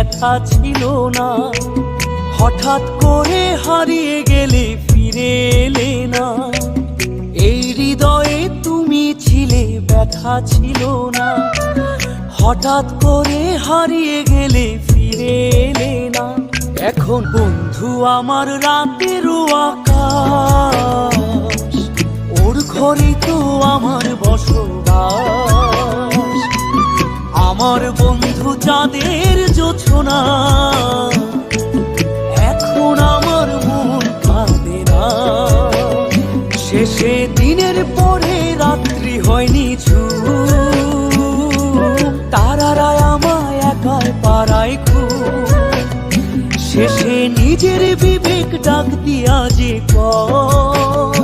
ব্যথা ছিল না। হঠাৎ করে হারিয়ে গেলে ফিরে এলে না। এই হৃদয়ে তুমি ছিলে, ব্যথা ছিল না। হঠাৎ করে হারিয়ে গেলে ফিরে এলে না। এখন বন্ধু আমার রাতেরও আকাশ, ওর ঘরে তো আমার বসবাস। আমার বন্ধু চাঁদের জোছনা, এখন আমার মন কাঁদে না। শেষে দিনের পরে রাত্রি হয়নি ঝুম, তারারা আমায় একাই পাড়ায় ঘুম। শেষে নিজের বিবেক ডাক দিয়া যে কয়,